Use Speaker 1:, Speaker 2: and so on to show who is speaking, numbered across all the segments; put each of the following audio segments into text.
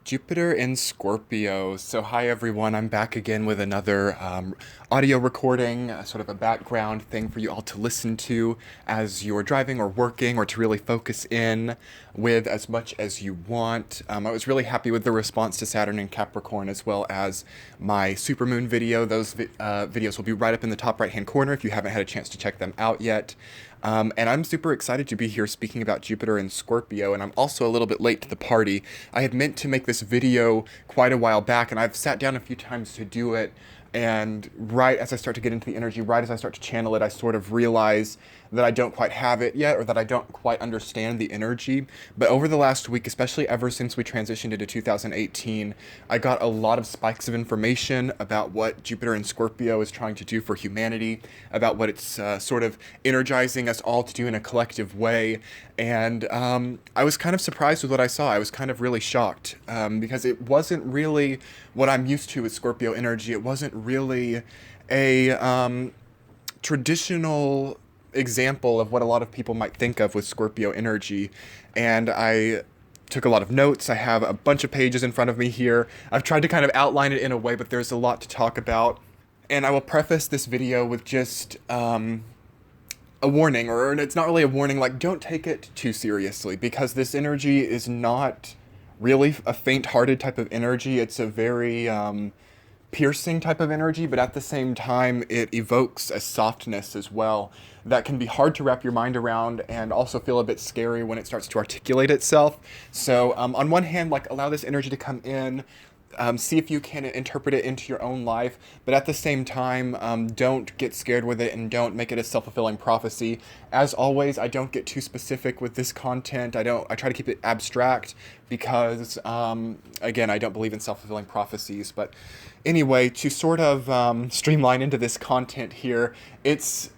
Speaker 1: Jupiter and Scorpio. So, hi everyone, I'm back again with another audio recording, sort of a background thing for you all to listen to as you're driving or working or to really focus in with as much as you want. I was really happy with the response to Saturn and Capricorn as well as my supermoon video. Those videos will be right up in the top right hand corner if you haven't had a chance to check them out yet. And I'm super excited to be here speaking about Jupiter and Scorpio, and I'm also a little bit late to the party. I had meant to make this video quite a while back, and I've sat down a few times to do it, and right as I start to get into the energy, right as I start to channel it, I sort of realize that I don't quite have it yet, or that I don't quite understand the energy. But over the last week, especially ever since we transitioned into 2018, I got a lot of spikes of information about what Jupiter and Scorpio is trying to do for humanity, about what it's sort of energizing us all to do in a collective way. And I was kind of surprised with what I saw. I was kind of really shocked because it wasn't really what I'm used to with Scorpio energy. It wasn't really a traditional example of what a lot of people might think of with Scorpio energy. And I took a lot of notes. I have a bunch of pages in front of me here. I've tried to kind of outline it in a way, but there's a lot to talk about. And I will preface this video with just a warning, or it's not really a warning, like don't take it too seriously, because this energy is not really a faint-hearted type of energy. It's a very piercing type of energy, but at the same time, it evokes a softness as well that can be hard to wrap your mind around and also feel a bit scary when it starts to articulate itself. So on one hand, like allow this energy to come in, see if you can interpret it into your own life, but at the same time, don't get scared with it and don't make it a self-fulfilling prophecy. As always, I don't get too specific with this content. I try to keep it abstract because, again, I don't believe in self-fulfilling prophecies. But anyway, to sort of streamline into this content here, it's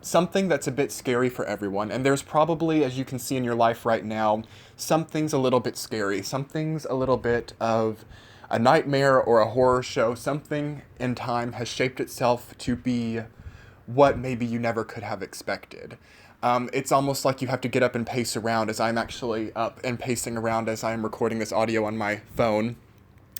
Speaker 1: something that's a bit scary for everyone. And there's probably, as you can see in your life right now, something's a little bit scary. Something's a little bit of a nightmare or a horror show. Something in time has shaped itself to be what maybe you never could have expected. It's almost like you have to get up and pace around, as I'm actually up and pacing around as I'm recording this audio on my phone.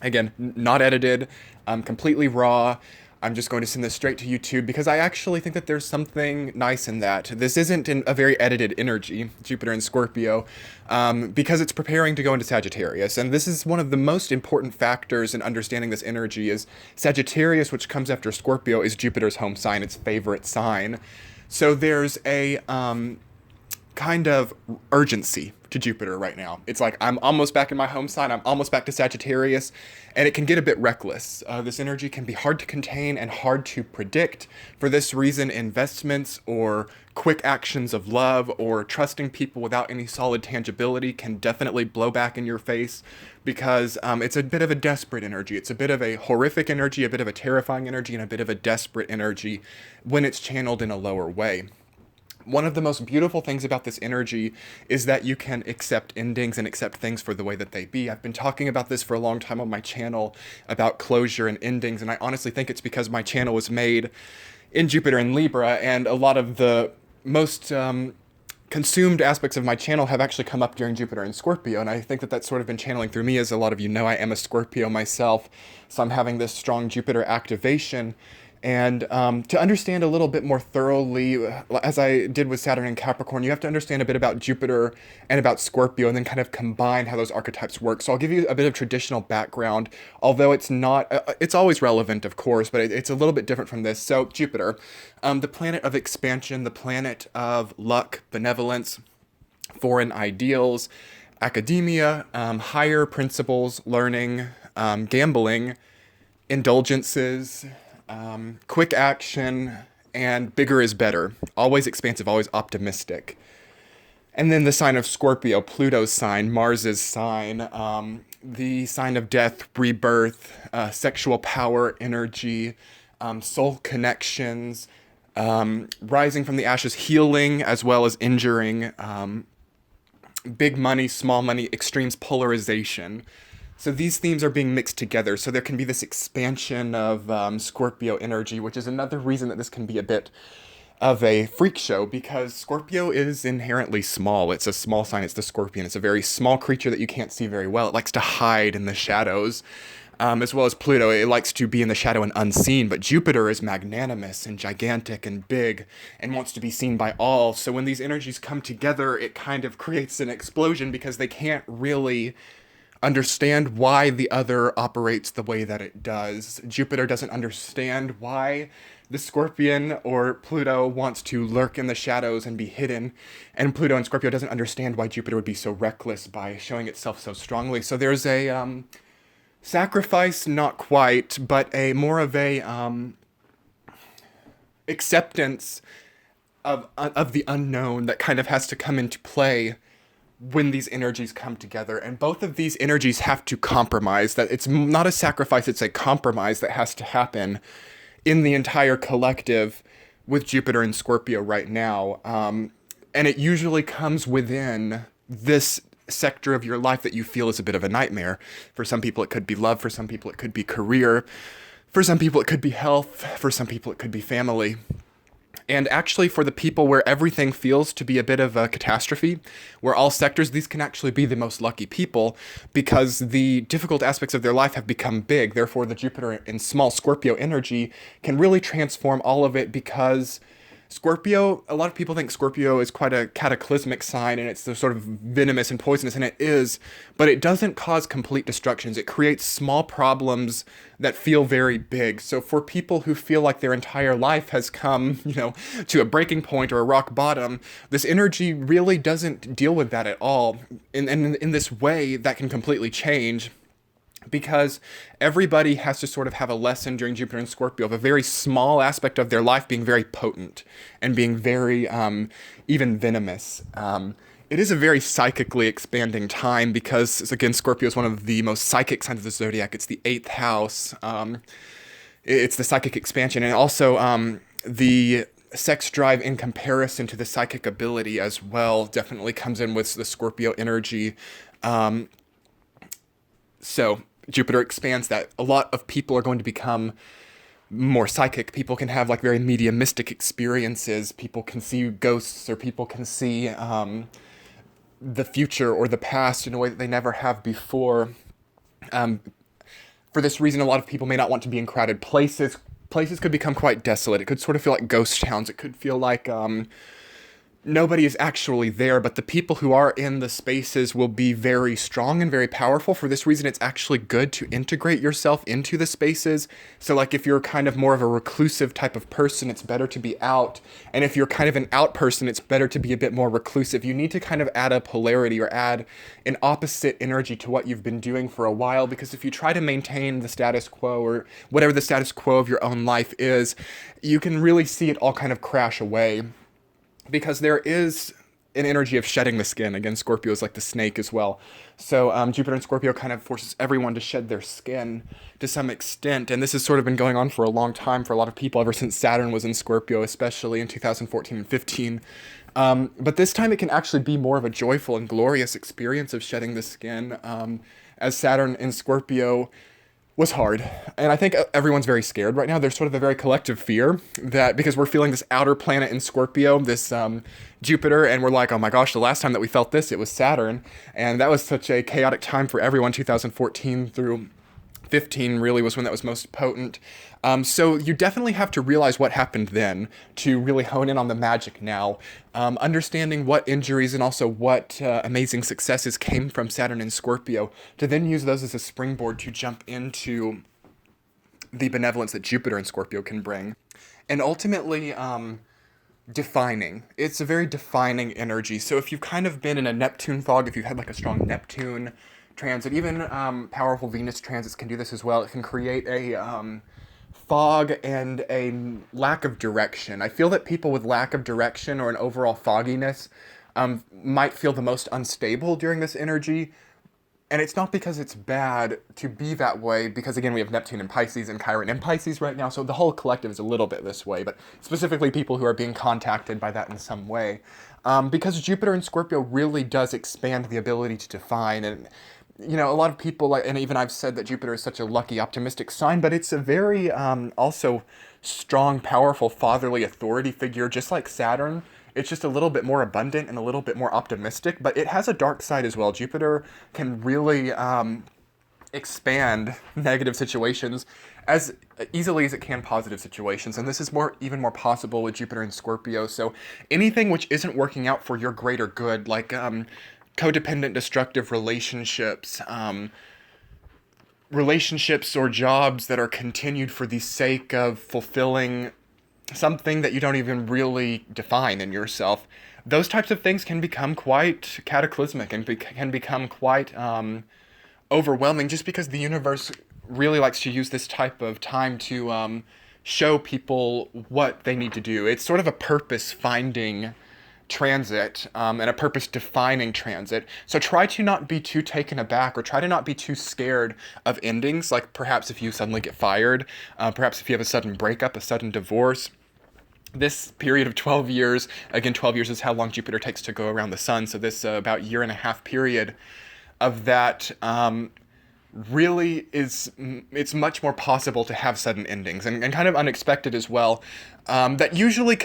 Speaker 1: Again, not edited, completely raw. I'm just going to send this straight to YouTube because I actually think that there's something nice in that. This isn't a very edited energy, Jupiter and Scorpio, because it's preparing to go into Sagittarius. And this is one of the most important factors in understanding this energy is Sagittarius, which comes after Scorpio, is Jupiter's home sign, its favorite sign. So there's a kind of urgency to Jupiter right now. It's like, I'm almost back in my home sign, I'm almost back to Sagittarius, and it can get a bit reckless. This energy can be hard to contain and hard to predict. For this reason, investments or quick actions of love or trusting people without any solid tangibility can definitely blow back in your face because it's a bit of a desperate energy. It's a bit of a horrific energy, a bit of a terrifying energy, and a bit of a desperate energy when it's channeled in a lower way. One of the most beautiful things about this energy is that you can accept endings and accept things for the way that they be. I've been talking about this for a long time on my channel about closure and endings, and I honestly think it's because my channel was made in Jupiter and Libra, and a lot of the most consumed aspects of my channel have actually come up during Jupiter and Scorpio, and I think that that's sort of been channeling through me. As a lot of you know, I am a Scorpio myself, so I'm having this strong Jupiter activation. And to understand a little bit more thoroughly, as I did with Saturn and Capricorn, you have to understand a bit about Jupiter and about Scorpio and then kind of combine how those archetypes work. So I'll give you a bit of traditional background, although it's not, it's always relevant, of course, but it's a little bit different from this. So Jupiter, the planet of expansion, the planet of luck, benevolence, foreign ideals, academia, higher principles, learning, gambling, indulgences, quick action, and bigger is better. Always expansive, always optimistic. And then the sign of Scorpio, Pluto's sign, Mars's sign, the sign of death, rebirth, sexual power, energy, soul connections, rising from the ashes, healing as well as injuring, big money, small money, extremes, polarization. So these themes are being mixed together, so there can be this expansion of Scorpio energy, which is another reason that this can be a bit of a freak show because Scorpio is inherently small. It's a small sign. It's the Scorpion. It's a very small creature that you can't see very well. It likes to hide in the shadows, as well as Pluto. It likes to be in the shadow and unseen, but Jupiter is magnanimous and gigantic and big and wants to be seen by all. So when these energies come together, it kind of creates an explosion because they can't really understand why the other operates the way that it does. Jupiter doesn't understand why the Scorpion or Pluto wants to lurk in the shadows and be hidden, and Pluto and Scorpio doesn't understand why Jupiter would be so reckless by showing itself so strongly. So there's a sacrifice, not quite, but a more of a acceptance of the unknown that kind of has to come into play when these energies come together. And both of these energies have to compromise. That it's not a sacrifice, it's a compromise that has to happen in the entire collective with Jupiter and Scorpio right now. And it usually comes within this sector of your life that you feel is a bit of a nightmare. For some people it could be love, for some people it could be career, for some people it could be health, for some people it could be family. And actually, for the people where everything feels to be a bit of a catastrophe, where all sectors, these can actually be the most lucky people because the difficult aspects of their life have become big. Therefore, the Jupiter and small Scorpio energy can really transform all of it because Scorpio, a lot of people think Scorpio is quite a cataclysmic sign and it's the sort of venomous and poisonous, and it is, but it doesn't cause complete destructions. It creates small problems that feel very big. So for people who feel like their entire life has come, to a breaking point or a rock bottom, this energy really doesn't deal with that at all. And in this way, that can completely change. Because everybody has to sort of have a lesson during Jupiter and Scorpio of a very small aspect of their life being very potent and being very even venomous. It is a very psychically expanding time because, again, Scorpio is one of the most psychic signs of the zodiac. It's the 8th house. It's the psychic expansion, and also the sex drive in comparison to the psychic ability as well definitely comes in with the Scorpio energy. So Jupiter expands that. A lot of people are going to become more psychic. People can have like very mediumistic experiences. People can see ghosts, or people can see the future or the past in a way that they never have before. For this reason, a lot of people may not want to be in crowded places. Places could become quite desolate. It could sort of feel like ghost towns. It could feel like nobody is actually there, but the people who are in the spaces will be very strong and very powerful. For this reason, it's actually good to integrate yourself into the spaces. So like if you're kind of more of a reclusive type of person, it's better to be out. And if you're kind of an out person, it's better to be a bit more reclusive. You need to kind of add a polarity or add an opposite energy to what you've been doing for a while, because if you try to maintain the status quo or whatever the status quo of your own life is, you can really see it all kind of crash away. Because there is an energy of shedding the skin. Again, Scorpio is like the snake as well. So Jupiter and Scorpio kind of forces everyone to shed their skin to some extent. And this has sort of been going on for a long time for a lot of people, ever since Saturn was in Scorpio, especially in 2014 and 15. But this time it can actually be more of a joyful and glorious experience of shedding the skin, as Saturn in Scorpio was hard. And I think everyone's very scared right now. There's sort of a very collective fear that because we're feeling this outer planet in Scorpio, this Jupiter, and we're like, oh my gosh, the last time that we felt this, it was Saturn. And that was such a chaotic time for everyone. 2014 through 15 really was when that was most potent. So you definitely have to realize what happened then to really hone in on the magic now. Understanding what injuries and also what amazing successes came from Saturn and Scorpio, to then use those as a springboard to jump into the benevolence that Jupiter and Scorpio can bring. And ultimately, defining. It's a very defining energy. So if you've kind of been in a Neptune fog, if you had like a strong Neptune transit, even powerful Venus transits can do this as well. It can create a fog and a lack of direction. I feel that people with lack of direction or an overall fogginess might feel the most unstable during this energy. And it's not because it's bad to be that way, because again, we have Neptune in Pisces and Chiron in Pisces right now, so the whole collective is a little bit this way, but specifically people who are being contacted by that in some way. Because Jupiter in Scorpio really does expand the ability to define, and a lot of people, like, and even I've said that Jupiter is such a lucky, optimistic sign, but it's a very also strong, powerful, fatherly authority figure, just like Saturn. It's just a little bit more abundant and a little bit more optimistic, but it has a dark side as well. Jupiter can really expand negative situations as easily as it can positive situations, and this is even more possible with Jupiter and Scorpio. So anything which isn't working out for your greater good, like codependent destructive relationships, relationships or jobs that are continued for the sake of fulfilling something that you don't even really define in yourself, those types of things can become quite cataclysmic and can become quite overwhelming, just because the universe really likes to use this type of time to show people what they need to do. It's sort of a purpose finding transit, and a purpose defining transit. So try to not be too taken aback, or try to not be too scared of endings, like perhaps if you suddenly get fired, perhaps if you have a sudden breakup, a sudden divorce. This period of 12 years, again, 12 years is how long Jupiter takes to go around the sun, so this about year and a half period of that really is, it's much more possible to have sudden endings, and kind of unexpected as well, that usually,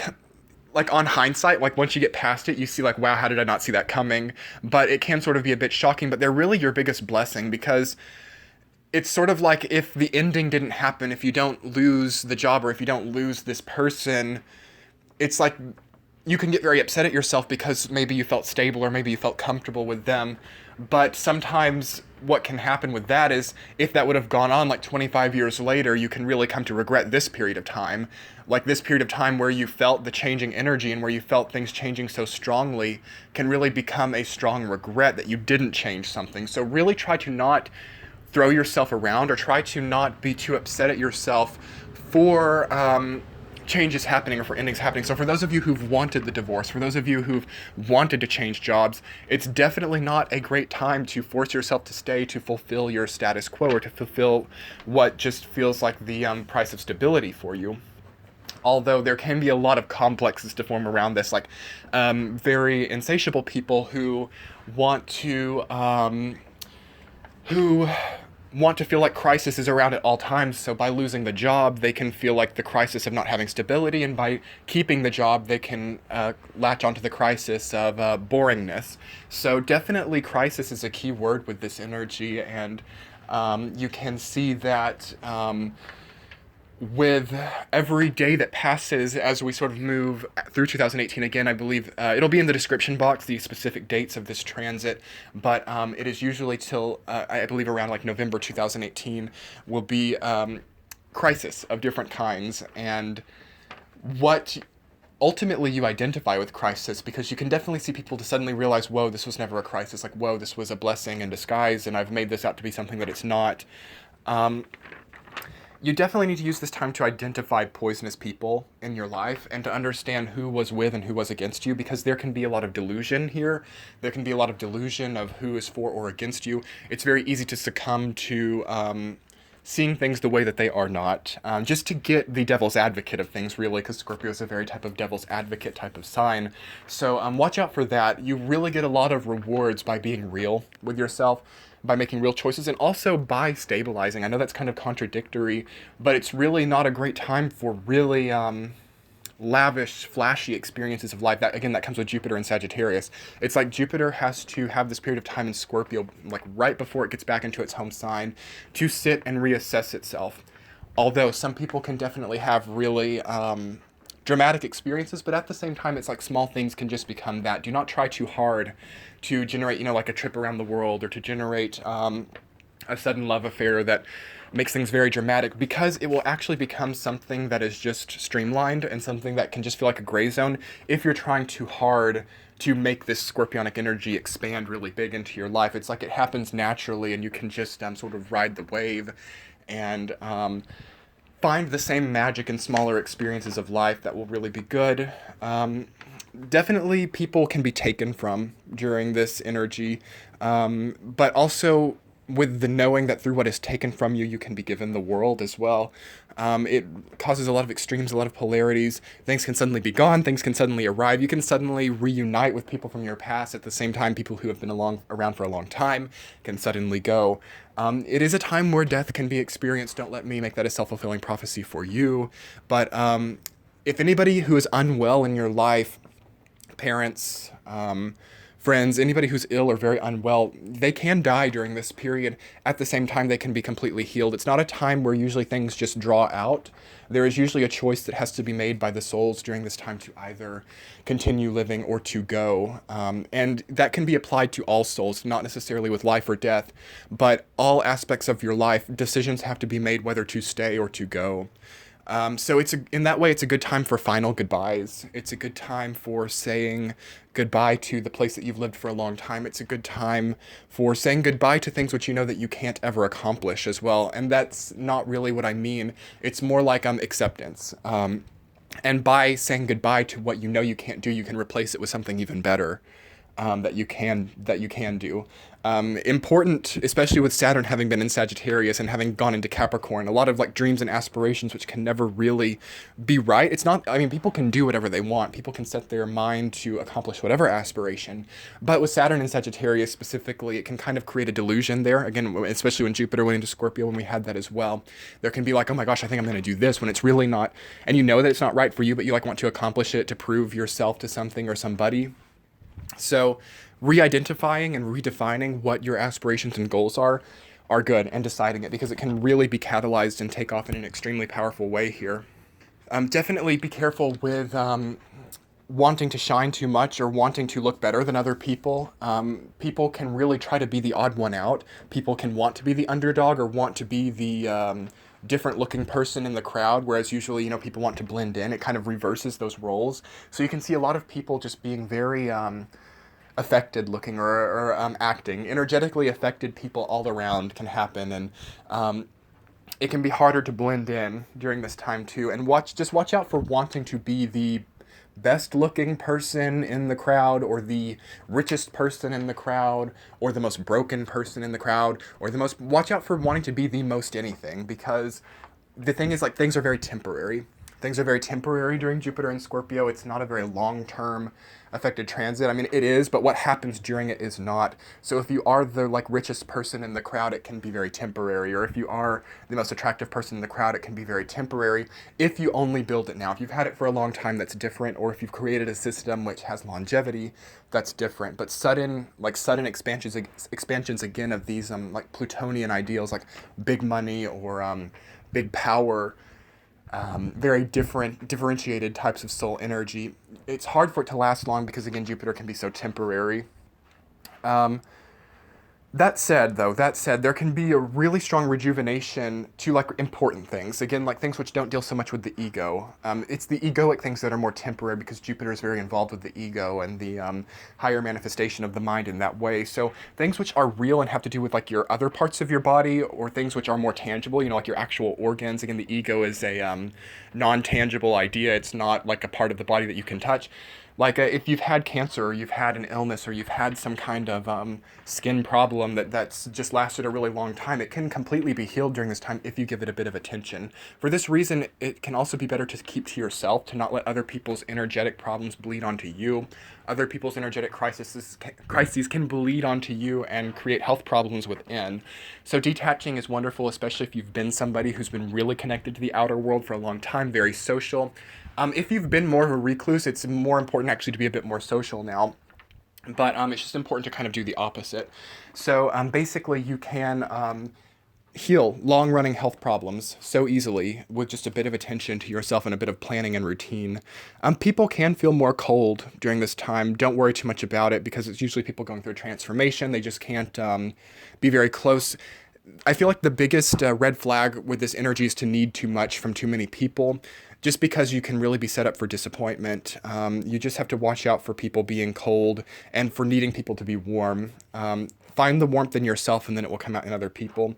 Speaker 1: like, on hindsight, like once you get past it, you see like, wow, how did I not see that coming? But it can sort of be a bit shocking, but they're really your biggest blessing, because it's sort of like, if the ending didn't happen, if you don't lose the job, or if you don't lose this person, it's like you can get very upset at yourself because maybe you felt stable or maybe you felt comfortable with them. But sometimes what can happen with that is, if that would have gone on like 25 years later, you can really come to regret this period of time. Like, this period of time where you felt the changing energy and where you felt things changing so strongly can really become a strong regret that you didn't change something. So really try to not throw yourself around, or try to not be too upset at yourself for changes happening or for endings happening. So for those of you who've wanted the divorce, for those of you who've wanted to change jobs, it's definitely not a great time to force yourself to stay to fulfill your status quo, or to fulfill what just feels like the price of stability for you. Although there can be a lot of complexes to form around this, like very insatiable people who want to feel like crisis is around at all times. So by losing the job, they can feel like the crisis of not having stability, and by keeping the job, they can latch onto the crisis of boringness. So definitely crisis is a key word with this energy, and you can see that with every day that passes as we sort of move through 2018. Again, I believe it'll be in the description box, the specific dates of this transit, but it is usually till, I believe, around like November 2018 will be crisis of different kinds, and what ultimately you identify with crisis, because you can definitely see people to suddenly realize, whoa, this was never a crisis, like, whoa, this was a blessing in disguise, and I've made this out to be something that it's not. You definitely need to use this time to identify poisonous people in your life, and to understand who was with and who was against you, because there can be a lot of delusion here. There can be a lot of delusion of who is for or against you. It's very easy to succumb to seeing things the way that they are not, just to get the devil's advocate of things, really, because Scorpio is a very type of devil's advocate type of sign. So watch out for that. You really get a lot of rewards by being real with yourself, by making real choices, and also by stabilizing. I know that's kind of contradictory, but it's really not a great time for really lavish, flashy experiences of life. That, again, that comes with Jupiter and Sagittarius. It's like Jupiter has to have this period of time in Scorpio, like right before it gets back into its home sign, to sit and reassess itself. Although some people can definitely have really dramatic experiences, but at the same time, it's like small things can just become that. Do not try too hard to generate, like a trip around the world, or to generate a sudden love affair that makes things very dramatic, because it will actually become something that is just streamlined, and something that can just feel like a gray zone if you're trying too hard to make this scorpionic energy expand really big into your life. It's like it happens naturally, and you can just sort of ride the wave and find the same magic in smaller experiences of life that will really be good. Definitely people can be taken from during this energy, but also with the knowing that through what is taken from you, you can be given the world as well. It causes a lot of extremes, a lot of polarities. Things can suddenly be gone. Things can suddenly arrive. You can suddenly reunite with people from your past. At the same time, people who have been around for a long time can suddenly go. It is a time where death can be experienced. Don't let me make that a self-fulfilling prophecy for you. But if anybody who is unwell in your life, parents, friends, anybody who's ill or very unwell, they can die during this period. At the same time, they can be completely healed. It's not a time where usually things just draw out. There is usually a choice that has to be made by the souls during this time to either continue living or to go. And that can be applied to all souls, not necessarily with life or death, but all aspects of your life, decisions have to be made whether to stay or to go. So in that way, it's a good time for final goodbyes. It's a good time for saying goodbye to the place that you've lived for a long time. It's a good time for saying goodbye to things which you know that you can't ever accomplish as well. And that's not really what I mean. It's more like acceptance. And by saying goodbye to what you know you can't do, you can replace it with something even better. That you can do. Important, especially with Saturn having been in Sagittarius and having gone into Capricorn, a lot of like dreams and aspirations which can never really be right. It's not, I mean, people can do whatever they want. People can set their mind to accomplish whatever aspiration. But with Saturn in Sagittarius specifically, it can kind of create a delusion there. Again, especially when Jupiter went into Scorpio, when we had that as well. There can be like, oh my gosh, I think I'm going to do this when it's really not. And you know that it's not right for you, but you like want to accomplish it to prove yourself to something or somebody. So re-identifying and redefining what your aspirations and goals are good, and deciding it, because it can really be catalyzed and take off in an extremely powerful way here. Definitely be careful with wanting to shine too much or wanting to look better than other people. People can really try to be the odd one out. People can want to be the underdog or want to be the different looking person in the crowd, whereas usually, you know, people want to blend in. It kind of reverses those roles. So you can see a lot of people just being very affected looking or acting. Energetically affected people all around can happen, and it can be harder to blend in during this time too. And just watch out for wanting to be the best looking person in the crowd, or the richest person in the crowd, or the most broken person in the crowd, or watch out for wanting to be the most anything, because the thing is, like, things are very temporary. Things are very temporary during Jupiter and Scorpio. It's not a very long-term affected transit. I mean, it is, but what happens during it is not. So if you are the richest person in the crowd, it can be very temporary. Or if you are the most attractive person in the crowd, it can be very temporary. If you only build it now, if you've had it for a long time, that's different. Or if you've created a system which has longevity, that's different. But sudden expansions again of these like Plutonian ideals, like big money or big power. Very differentiated types of soul energy. It's hard for it to last long because, again, Jupiter can be so temporary. That said, there can be a really strong rejuvenation to, like, important things. Again, like things which don't deal so much with the ego. It's the egoic things that are more temporary, because Jupiter is very involved with the ego and the higher manifestation of the mind in that way. So things which are real and have to do with, like, your other parts of your body, or things which are more tangible, you know, like your actual organs. Again, the ego is a non-tangible idea. It's not like a part of the body that you can touch. Like, if you've had cancer, or you've had an illness, or you've had some kind of skin problem that's just lasted a really long time, it can completely be healed during this time if you give it a bit of attention. For this reason, it can also be better to keep to yourself, to not let other people's energetic problems bleed onto you. Other people's energetic crises can bleed onto you and create health problems within. So detaching is wonderful, especially if you've been somebody who's been really connected to the outer world for a long time, very social. If you've been more of a recluse, it's more important actually to be a bit more social now. But it's just important to kind of do the opposite. So basically you can heal long-running health problems so easily with just a bit of attention to yourself and a bit of planning and routine. People can feel more cold during this time. Don't worry too much about it, because it's usually people going through a transformation. They just can't be very close. I feel like the biggest red flag with this energy is to need too much from too many people, just because you can really be set up for disappointment. You just have to watch out for people being cold and for needing people to be warm. Find the warmth in yourself, and then it will come out in other people.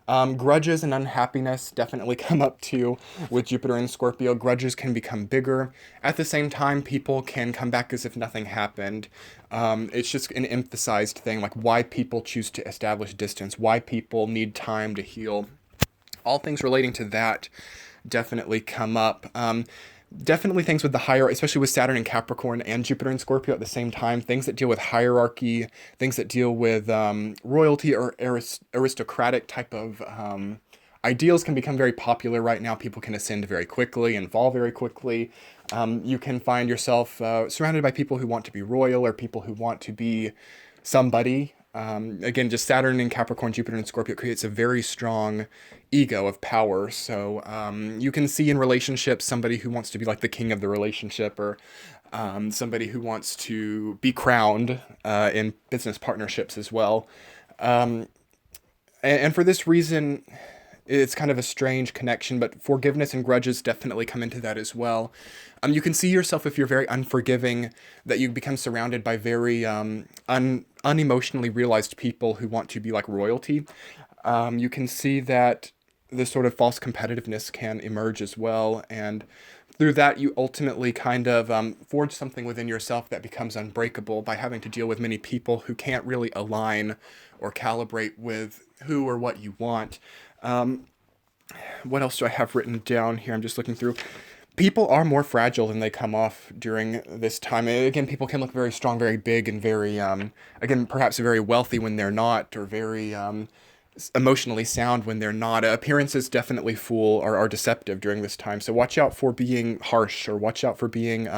Speaker 1: Grudges and unhappiness definitely come up too with Jupiter and Scorpio. Grudges can become bigger. At the same time, people can come back as if nothing happened. It's just an emphasized thing, like why people choose to establish distance, why people need time to heal. All things relating to that definitely come up. Definitely things with the higher, especially with Saturn and Capricorn and Jupiter and Scorpio at the same time, things that deal with hierarchy, things that deal with royalty or aristocratic type of ideals can become very popular right now. People can ascend very quickly and fall very quickly. You can find yourself surrounded by people who want to be royal or people who want to be somebody. Again, just Saturn and Capricorn, Jupiter and Scorpio creates a very strong ego of power. So you can see in relationships somebody who wants to be like the king of the relationship, or somebody who wants to be crowned in business partnerships as well. And for this reason, it's kind of a strange connection, but forgiveness and grudges definitely come into that as well. You can see yourself, if you're very unforgiving, that you become surrounded by very unemotionally realized people who want to be like royalty. You can see that this sort of false competitiveness can emerge as well, and through that you ultimately kind of forge something within yourself that becomes unbreakable by having to deal with many people who can't really align or calibrate with who or what you want. What else do I have written down here? I'm just looking through. People are more fragile than they come off during this time. Again, people can look very strong, very big, and very, again, perhaps very wealthy when they're not, or very emotionally sound when they're not. Appearances definitely fool or are deceptive during this time. So watch out for being harsh, or watch out for being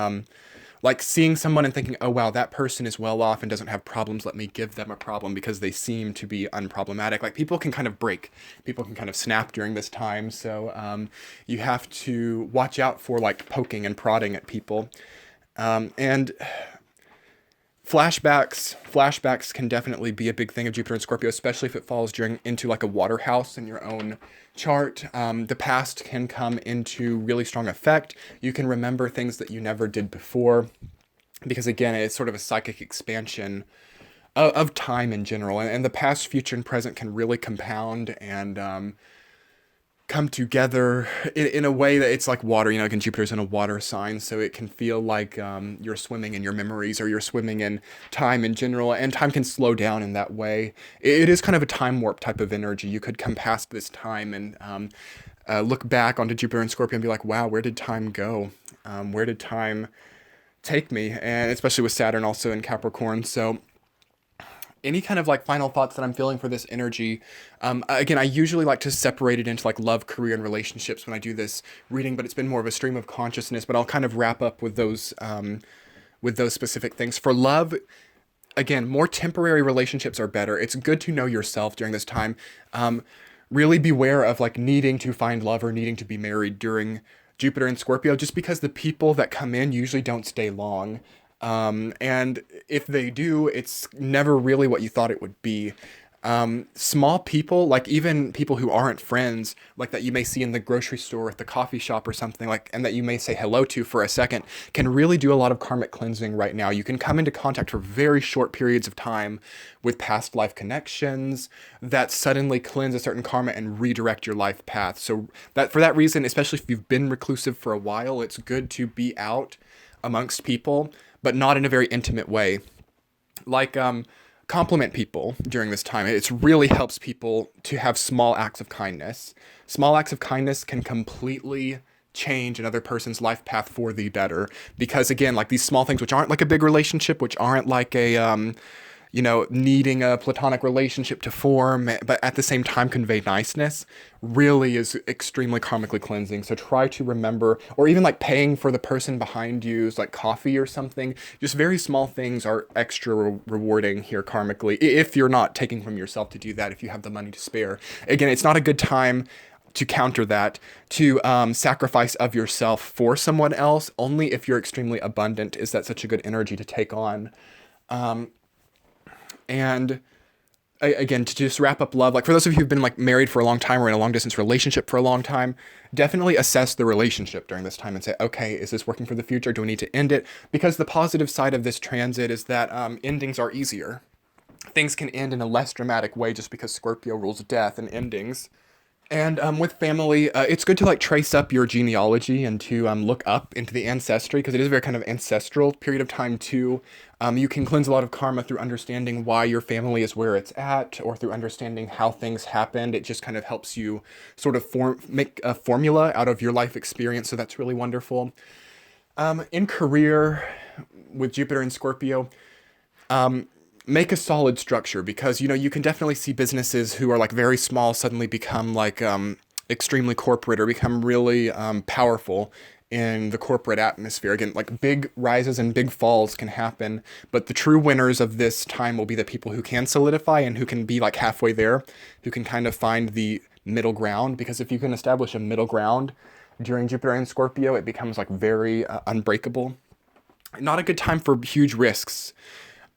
Speaker 1: like seeing someone and thinking, oh wow, that person is well off and doesn't have problems, let me give them a problem because they seem to be unproblematic. Like people can kind of break, people can kind of snap during this time. So you have to watch out for like poking and prodding at people. And flashbacks can definitely be a big thing of Jupiter and Scorpio, especially if it falls into like a water house in your own chart. The past can come into really strong effect. You can remember things that you never did before, because again, it's sort of a psychic expansion of time in general. And the past, future, and present can really compound and come together in a way that it's like water. You know, again, Jupiter's in a water sign, so it can feel like you're swimming in your memories, or you're swimming in time in general, and time can slow down in that way. It is kind of a time warp type of energy. You could come past this time and look back onto Jupiter and Scorpio and be like, wow, where did time go? Where did time take me? And especially with Saturn also in Capricorn. So any kind of like final thoughts that I'm feeling for this energy. Again, I usually like to separate it into like love, career, and relationships when I do this reading, but it's been more of a stream of consciousness. But I'll kind of wrap up with those specific things. For love, again, more temporary relationships are better. It's good to know yourself during this time. Really beware of like needing to find love or needing to be married during Jupiter and Scorpio, just because the people that come in usually don't stay long. And if they do, it's never really what you thought it would be. Small people, like even people who aren't friends, like that you may see in the grocery store, at the coffee shop or something, like, and that you may say hello to for a second, can really do a lot of karmic cleansing right now. You can come into contact for very short periods of time with past life connections that suddenly cleanse a certain karma and redirect your life path. So that, for that reason, especially if you've been reclusive for a while, it's good to be out amongst people, but not in a very intimate way. Like, compliment people during this time. It really helps people to have small acts of kindness. Small acts of kindness can completely change another person's life path for the better. Because again, like these small things, which aren't like a big relationship, which aren't like a, needing a platonic relationship to form, but at the same time convey niceness, really is extremely karmically cleansing. So try to remember, or even like paying for the person behind you's like coffee or something. Just very small things are extra rewarding here karmically, if you're not taking from yourself to do that, if you have the money to spare. Again, it's not a good time to counter that, to sacrifice of yourself for someone else. Only if you're extremely abundant is that such a good energy to take on. And again, to just wrap up love, like for those of you who've been like married for a long time or in a long distance relationship for a long time, definitely assess the relationship during this time and say, okay, is this working for the future? Do we need to end it? Because the positive side of this transit is that endings are easier. things can end in a less dramatic way just because Scorpio rules death and endings. And with family, it's good to like trace up your genealogy and to look up into the ancestry because it is a very kind of ancestral period of time too. You can cleanse a lot of karma through understanding why your family is where it's at, or through understanding how things happened. It just kind of helps you sort of make a formula out of your life experience. So that's really wonderful. In career, with Jupiter and Scorpio, make a solid structure because you can definitely see businesses who are like very small suddenly become like extremely corporate or become really powerful in the corporate atmosphere. Again, like big rises and big falls can happen, but the true winners of this time will be the people who can solidify and who can be like halfway there, who can kind of find the middle ground. Because if you can establish a middle ground during Jupiter and Scorpio, it becomes like very unbreakable. Not a good time for huge risks.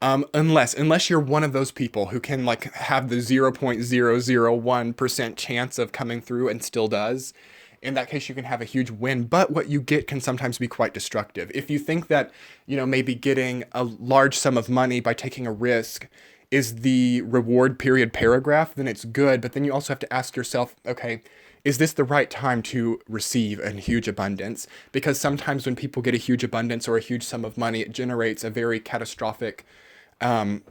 Speaker 1: Unless you're one of those people who can like have the 0.001% chance of coming through and still does. In that case, you can have a huge win, but what you get can sometimes be quite destructive. If you think that, maybe getting a large sum of money by taking a risk is the reward period paragraph, then it's good. But then you also have to ask yourself, okay, is this the right time to receive a huge abundance? Because sometimes when people get a huge abundance or a huge sum of money, it generates a very catastrophic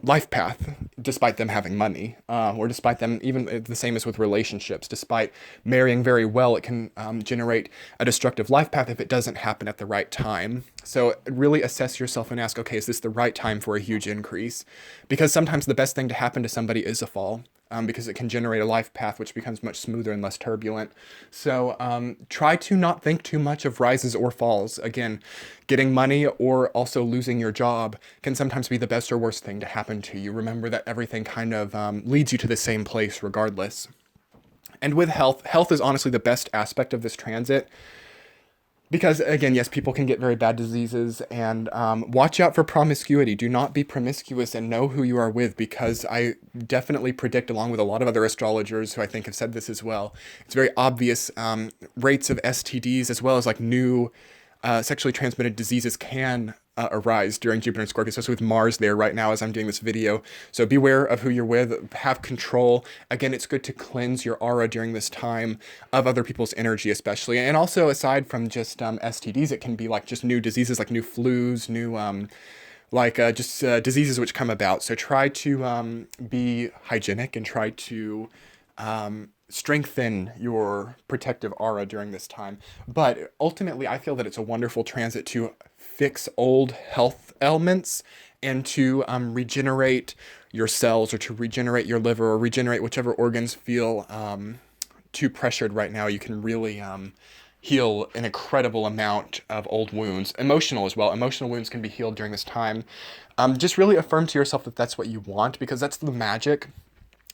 Speaker 1: life path, despite them having money, or despite them, even the same as with relationships, despite marrying very well, it can generate a destructive life path if it doesn't happen at the right time. So really assess yourself and ask, okay, is this the right time for a huge increase? Because sometimes the best thing to happen to somebody is a fall. Because it can generate a life path which becomes much smoother and less turbulent. So try to not think too much of rises or falls. Again, getting money or also losing your job can sometimes be the best or worst thing to happen to you. Remember that everything kind of leads you to the same place regardless. And with health is honestly the best aspect of this transit. Because, again, yes, people can get very bad diseases, and watch out for promiscuity. Do not be promiscuous and know who you are with, because I definitely predict, along with a lot of other astrologers who I think have said this as well, it's very obvious rates of STDs as well as like new sexually transmitted diseases can arise during Jupiter and Scorpio, especially with Mars there right now as I'm doing this video. So beware of who you're with, have control. Again, it's good to cleanse your aura during this time of other people's energy especially. And also aside from just STDs, it can be like just new diseases like new flus, new diseases which come about. So try to be hygienic and try to strengthen your protective aura during this time. But ultimately, I feel that it's a wonderful transit to fix old health ailments and to regenerate your cells or to regenerate your liver or regenerate whichever organs feel too pressured right now. You can really heal an incredible amount of old wounds. Emotional as well. Emotional wounds can be healed during this time. Just really affirm to yourself that that's what you want, because that's the magic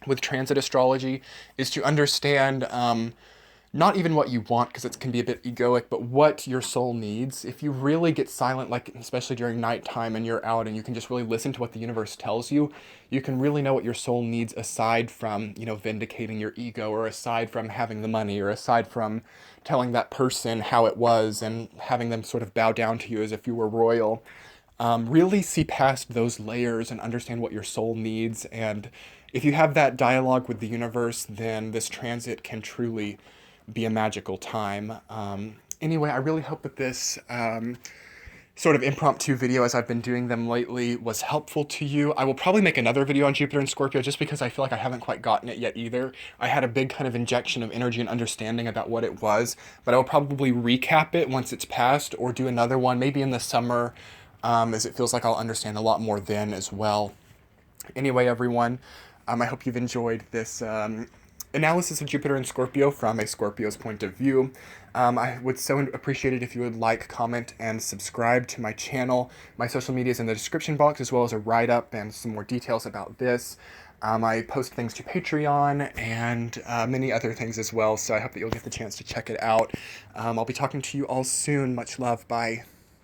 Speaker 1: with transit astrology, is to understand not even what you want, because it can be a bit egoic, but what your soul needs. If you really get silent, like especially during nighttime and you're out and you can just really listen to what the universe tells you, you can really know what your soul needs aside from, vindicating your ego, or aside from having the money, or aside from telling that person how it was and having them sort of bow down to you as if you were royal. Really see past those layers and understand what your soul needs. And if you have that dialogue with the universe, then this transit can truly be a magical time. Anyway, I really hope that this sort of impromptu video, as I've been doing them lately, was helpful to you. I will probably make another video on Jupiter and Scorpio just because I feel like I haven't quite gotten it yet either. I had a big kind of injection of energy and understanding about what it was, but I will probably recap it once it's passed, or do another one maybe in the summer, as it feels like I'll understand a lot more then as well. Anyway, everyone, I hope you've enjoyed this analysis of Jupiter and Scorpio from a Scorpio's point of view. I would so appreciate it if you would like, comment, and subscribe to my channel. My social media is in the description box, as well as a write-up and some more details about this. I post things to Patreon and many other things as well, so I hope that you'll get the chance to check it out. I'll be talking to you all soon. Much love. Bye.